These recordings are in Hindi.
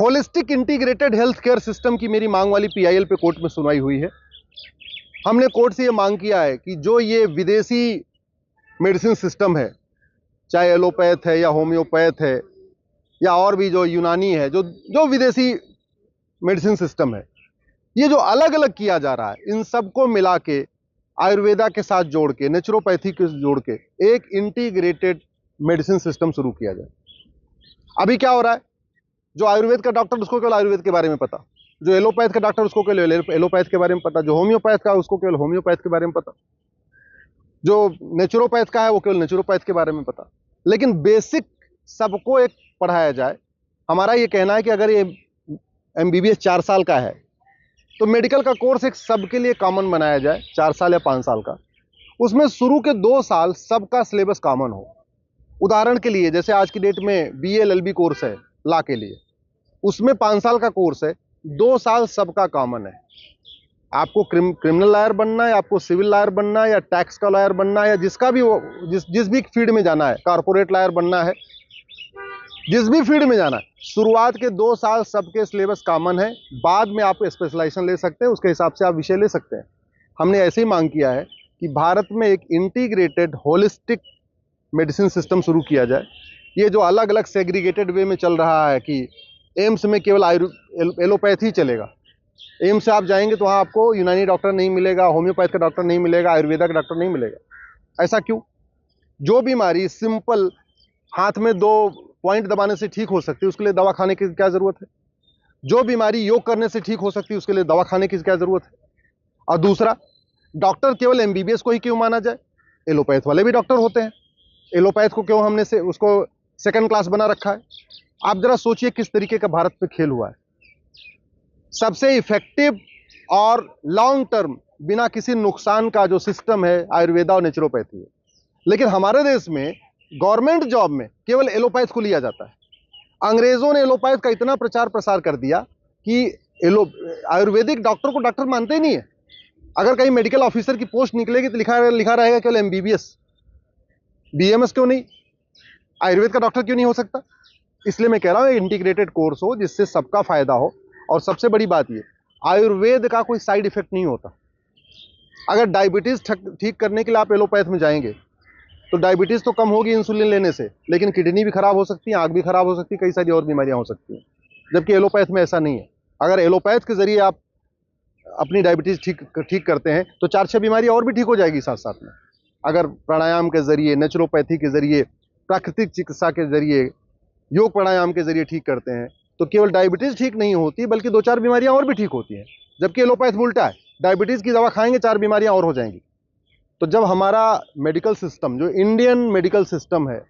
Holistic integrated health care system की मेरी मांग वाली पीआईएल पे कोर्ट में सुनवाई हुई है। हमने कोर्ट से ये मांग किया है कि जो ये विदेशी मेडिसिन सिस्टम है, चाहे एलोपैथ है या होम्योपैथ है या और भी जो यूनानी है, जो विदेशी मेडिसिन सिस्टम है, ये जो अलग अलग किया जा रहा है, इन सबको मिला के आयुर्वेदा के साथ जोड़ के, नेचुरोपैथी के जोड़ के एक इंटीग्रेटेड मेडिसिन सिस्टम शुरू किया जाए। अभी क्या हो रहा है, जो आयुर्वेद का डॉक्टर उसको केवल आयुर्वेद के बारे में पता, जो एलोपैथ का डॉक्टर उसको केवल एलोपैथ के बारे में पता, जो होम्योपैथ का उसको केवल होम्योपैथ के बारे में पता, जो नेचुरोपैथ का है वो केवल नेचुरोपैथ के बारे में पता। लेकिन बेसिक सबको एक पढ़ाया जाए। हमारा ये कहना है कि अगर ये एमबीबीएस 4 साल का है तो मेडिकल का कोर्स एक सबके लिए कॉमन बनाया जाए, 4 साल या 5 साल का। उसमें शुरू के 2 साल सबका सिलेबस कॉमन हो। उदाहरण के लिए जैसे आज की डेट में बीएलएलबी कोर्स है लॉ के लिए, उसमें 5 साल का कोर्स है, 2 साल सबका कॉमन है। आपको क्रिमिनल लॉयर बनना है, आपको सिविल लॉयर बनना है, या टैक्स का लॉयर बनना है, या जिसका भी वो जिस भी फील्ड में जाना है, कारपोरेट लॉयर बनना है, जिस भी फील्ड में जाना है, शुरुआत के 2 साल सबके सिलेबस कॉमन है। बाद में आप स्पेशलाइजेशन ले सकते हैं, उसके हिसाब से आप विषय ले सकते हैं। हमने ऐसे ही मांग किया है कि भारत में एक इंटीग्रेटेड होलिस्टिक मेडिसिन सिस्टम शुरू किया जाए। ये जो अलग अलग सेग्रीगेटेड वे में चल रहा है कि एम्स में केवल एलोपैथी चलेगा, एम्स से आप जाएंगे तो वहाँ आपको यूनानी डॉक्टर नहीं मिलेगा, होम्योपैथ का डॉक्टर नहीं मिलेगा, आयुर्वेदा का डॉक्टर नहीं मिलेगा। ऐसा क्यों? जो बीमारी सिंपल हाथ में 2 पॉइंट दबाने से ठीक हो सकती है, उसके लिए दवा खाने की क्या जरूरत है? जो बीमारी योग करने से ठीक हो सकती है, उसके लिए दवा खाने की क्या जरूरत है? और दूसरा, डॉक्टर केवल एमबीबीएस को ही क्यों माना जाए? एलोपैथ वाले भी डॉक्टर होते हैं, एलोपैथ को क्यों हमने से उसको सेकंड क्लास बना रखा है? आप जरा सोचिए किस तरीके का भारत में खेल हुआ है। सबसे इफेक्टिव और लॉन्ग टर्म बिना किसी नुकसान का जो सिस्टम है आयुर्वेदा और नेचुरोपैथी है। लेकिन हमारे देश में गवर्नमेंट जॉब में केवल एलोपैथ को लिया जाता है। अंग्रेजों ने एलोपैथ का इतना प्रचार प्रसार कर दिया कि आयुर्वेदिक डॉक्टर को डॉक्टर मानते ही नहीं है। अगर कहीं मेडिकल ऑफिसर की पोस्ट निकलेगी तो लिखा रहेगा केवल एमबीबीएस, बीएमएस क्यों नहीं? आयुर्वेद का डॉक्टर क्यों नहीं हो सकता? इसलिए मैं कह रहा हूं इंटीग्रेटेड कोर्स हो जिससे सबका फायदा हो। और सबसे बड़ी बात ये, आयुर्वेद का कोई साइड इफेक्ट नहीं होता। अगर डायबिटीज ठीक करने के लिए आप एलोपैथ में जाएंगे तो डायबिटीज तो कम होगी इंसुलिन लेने से, लेकिन किडनी भी खराब हो सकती है, आंख भी खराब हो सकती है, कई सारी और बीमारियां हो सकती हैं। जबकि एलोपैथ में ऐसा नहीं है। अगर एलोपैथ के जरिए आप अपनी डायबिटीज ठीक करते हैं तो 4-6 बीमारियां और भी ठीक हो जाएगी साथ साथ में। अगर प्राणायाम के जरिए, नेचुरोपैथी के जरिए, प्राकृतिक चिकित्सा के जरिए, योग प्राणायाम के जरिए ठीक करते हैं तो केवल डायबिटीज ठीक नहीं होती बल्कि 2-4 बीमारियां और भी ठीक होती हैं। जबकि एलोपैथ उल्टा है, डायबिटीज की दवा खाएंगे 4 बीमारियां और हो जाएंगी। तो जब हमारा मेडिकल सिस्टम, जो इंडियन मेडिकल सिस्टम है,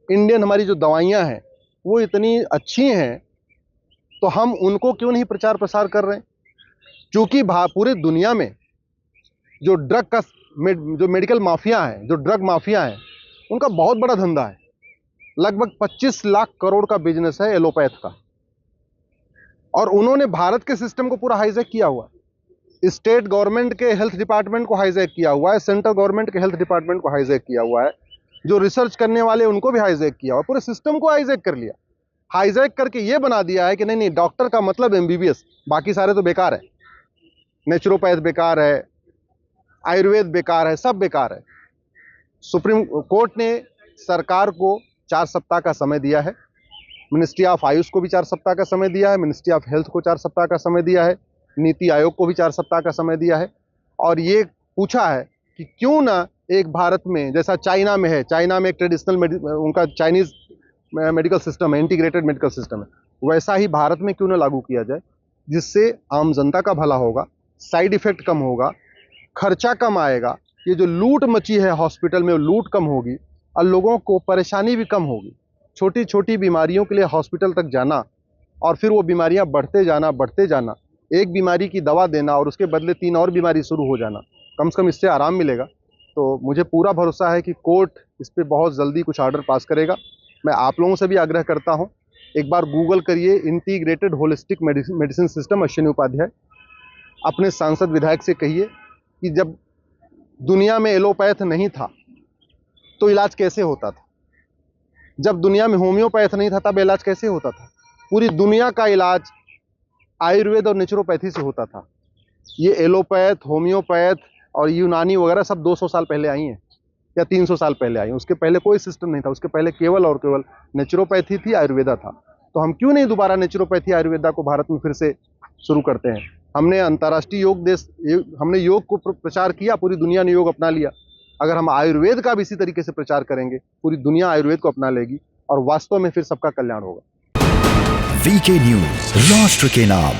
इंडियन हमारी जो दवाइयां हैं वो इतनी अच्छी हैं, तो हम उनको क्यों नहीं प्रचार प्रसार कर रहे हैं? क्योंकि पूरे दुनिया में जो ड्रग का जो मेडिकल माफिया है, जो ड्रग माफिया है, उनका बहुत बड़ा धंधा है। लगभग 25 लाख करोड़ का बिजनेस है एलोपैथ का। और उन्होंने भारत के सिस्टम को पूरा हाईजैक किया हुआ है। स्टेट गवर्नमेंट के हेल्थ डिपार्टमेंट को हाईजैक किया हुआ है, सेंट्रल गवर्नमेंट के हेल्थ डिपार्टमेंट को हाईजैक किया हुआ है, जो रिसर्च करने वाले उनको भी हाईजैक किया हुआ है, पूरे सिस्टम को हाईजैक कर लिया। हाईजैक करके ये बना दिया है कि नहीं, डॉक्टर का मतलब एमबीबीएस, बाकी सारे तो बेकार है। नेचुरोपैथ बेकार है, आयुर्वेद बेकार है, सब बेकार है। सुप्रीम कोर्ट ने सरकार को 4 सप्ताह का समय दिया है, मिनिस्ट्री ऑफ आयुष को भी 4 सप्ताह का समय दिया है, मिनिस्ट्री ऑफ हेल्थ को 4 सप्ताह का समय दिया है, नीति आयोग को भी 4 सप्ताह का समय दिया है। और ये पूछा है कि क्यों ना एक भारत में, जैसा चाइना में है, चाइना में एक ट्रेडिशनल उनका चाइनीज मेडिकल सिस्टम है, इंटीग्रेटेड मेडिकल सिस्टम है, वैसा ही भारत में क्यों ना लागू किया जाए, जिससे आम जनता का भला होगा, साइड इफेक्ट कम होगा, खर्चा कम आएगा। ये जो लूट मची है हॉस्पिटल में, वो लूट कम होगी और लोगों को परेशानी भी कम होगी। छोटी छोटी बीमारियों के लिए हॉस्पिटल तक जाना और फिर वो बीमारियां बढ़ते जाना, एक बीमारी की दवा देना और उसके बदले 3 और बीमारी शुरू हो जाना, कम से कम इससे आराम मिलेगा। तो मुझे पूरा भरोसा है कि कोर्ट इस पर बहुत जल्दी कुछ ऑर्डर पास करेगा। मैं आप लोगों से भी आग्रह करता हूं, एक बार गूगल करिए integrated holistic medicine system Ashwini Upadhyay. अपने सांसद विधायक से कहिए कि जब दुनिया में एलोपैथ नहीं था तो इलाज कैसे होता था, जब दुनिया में होम्योपैथ नहीं था तब इलाज कैसे होता था। पूरी दुनिया का इलाज आयुर्वेद और नेचुरोपैथी से होता था। ये एलोपैथ, होम्योपैथ और यूनानी वगैरह सब 200 साल पहले आई हैं या 300 साल पहले आई हैं। उसके पहले कोई सिस्टम नहीं था। उसके पहले केवल और केवल नेचुरोपैथी थी, आयुर्वेदा था। तो हम क्यों नहीं दोबारा नेचुरोपैथी आयुर्वेदा को भारत में फिर से शुरू करते हैं। हमने अंतर्राष्ट्रीय हमने योग को प्रचार किया, पूरी दुनिया ने योग अपना लिया। अगर हम आयुर्वेद का भी इसी तरीके से प्रचार करेंगे, पूरी दुनिया आयुर्वेद को अपना लेगी और वास्तव में फिर सबका कल्याण होगा। वीके न्यूज, राष्ट्र के नाम।